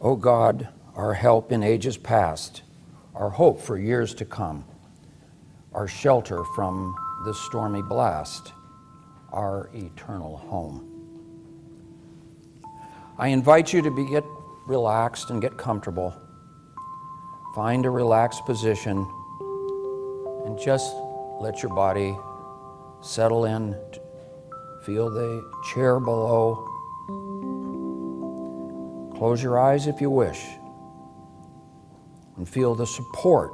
O God, our help in ages past, our hope for years to come, our shelter from the stormy blast, our eternal home. I invite you to get relaxed and get comfortable. Find a relaxed position and just let your body settle in. Feel the chair below. Close your eyes if you wish and feel the support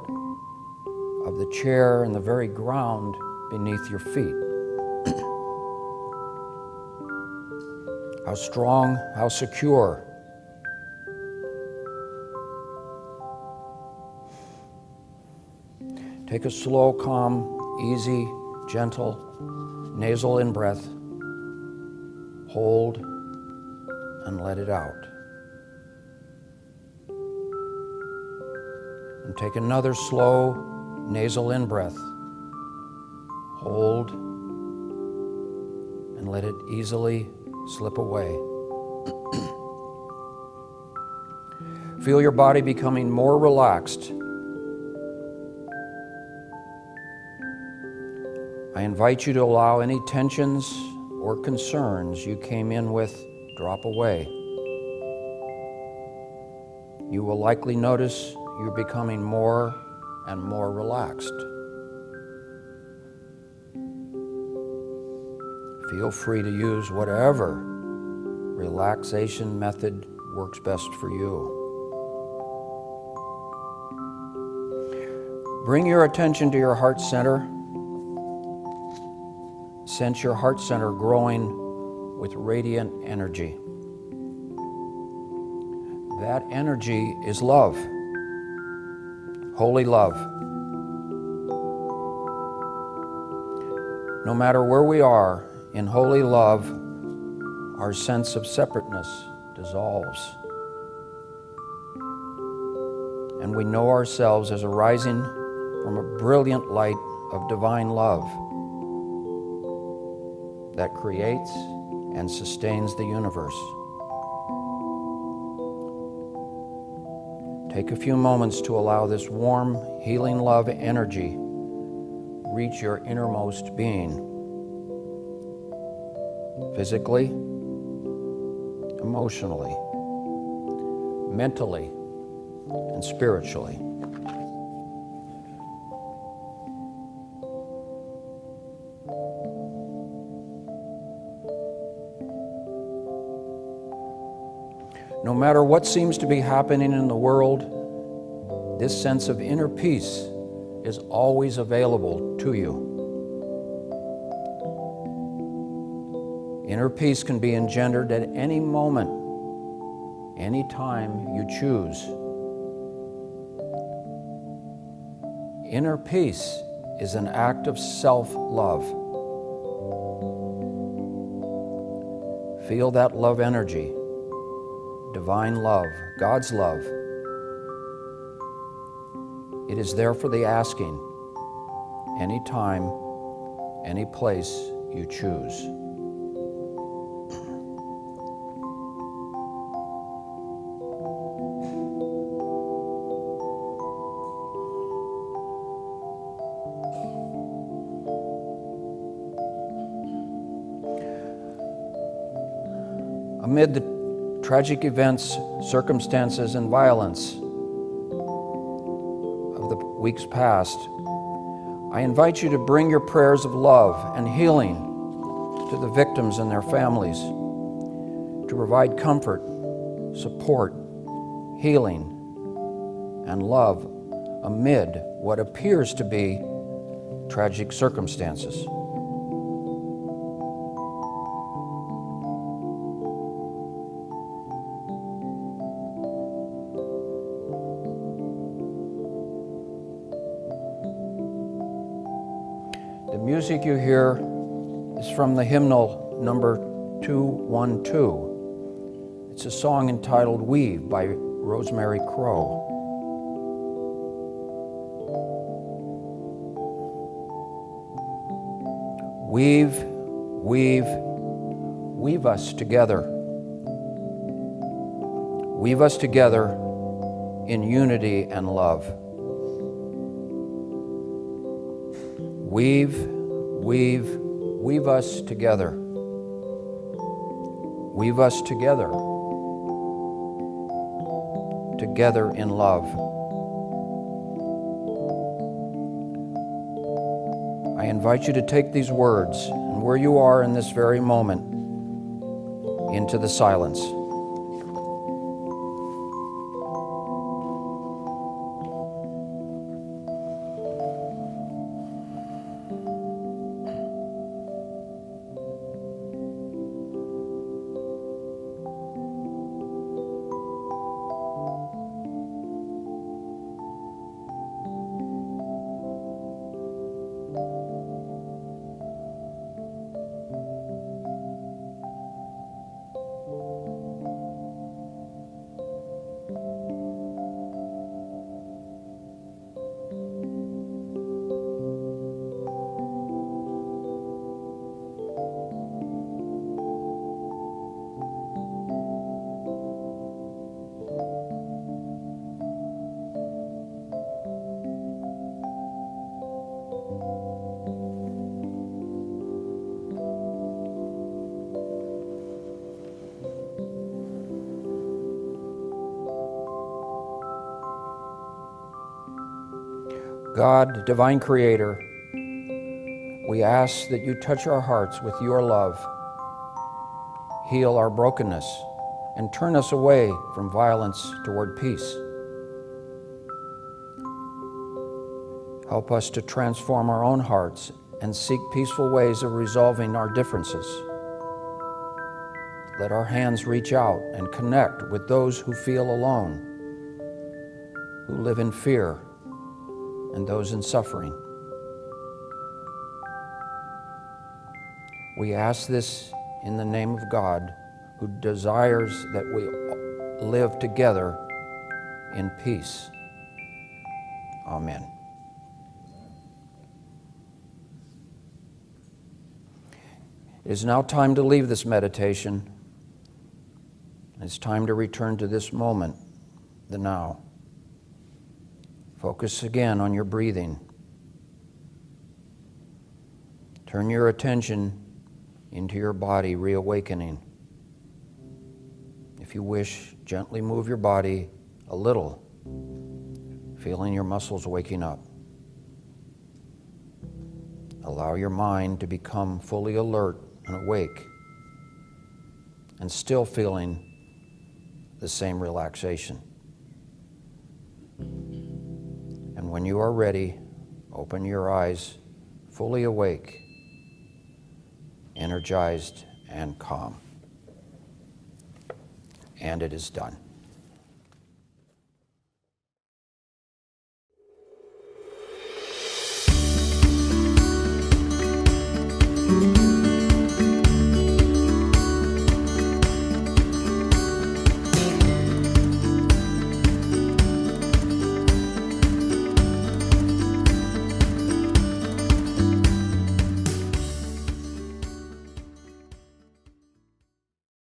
of the chair and the very ground beneath your feet. How strong, how secure. Take a slow, calm, easy, gentle, nasal in-breath. Hold and let it out. And take another slow, nasal in-breath. Hold and let it easily slip away. Feel your body becoming more relaxed. I invite you to allow any tensions or concerns you came in with drop away. You will likely notice you're becoming more and more relaxed. Feel free to use whatever relaxation method works best for you. Bring your attention to your heart center. Sense your heart center growing with radiant energy. That energy is love, holy love. No matter where we are, in holy love, our sense of separateness dissolves. And we know ourselves as arising from a brilliant light of divine love that creates and sustains the universe. Take a few moments to allow this warm, healing love energy reach your innermost being. Physically, emotionally, mentally, and spiritually. No matter what seems to be happening in the world, this sense of inner peace is always available to you. Inner peace can be engendered at any moment, any time you choose. Inner peace is an act of self-love. Feel that love energy, divine love, God's love. It is there for the asking, anytime, any place you choose. Amid the tragic events, circumstances, and violence of the weeks past, I invite you to bring your prayers of love and healing to the victims and their families, to provide comfort, support, healing, and love amid what appears to be tragic circumstances. The music you hear is from the hymnal number 212. It's a song entitled Weave by Rosemary Crow. Weave, weave, weave us together. Weave us together in unity and love. Weave us together. Weave us together. Together in love. I invite you to take these words and where you are in this very moment into the silence. God, divine creator, we ask that you touch our hearts with your love, heal our brokenness, and turn us away from violence toward peace. Help us to transform our own hearts and seek peaceful ways of resolving our differences. Let our hands reach out and connect with those who feel alone, who live in fear, and those in suffering. We ask this in the name of God, who desires that we live together in peace. Amen. It is now time to leave this meditation. It's time to return to this moment, the now. Focus again on your breathing. Turn your attention into your body, reawakening. If you wish, gently move your body a little, feeling your muscles waking up. Allow your mind to become fully alert and awake, and still feeling the same relaxation. And when you are ready, open your eyes, fully awake, energized, and calm. And it is done.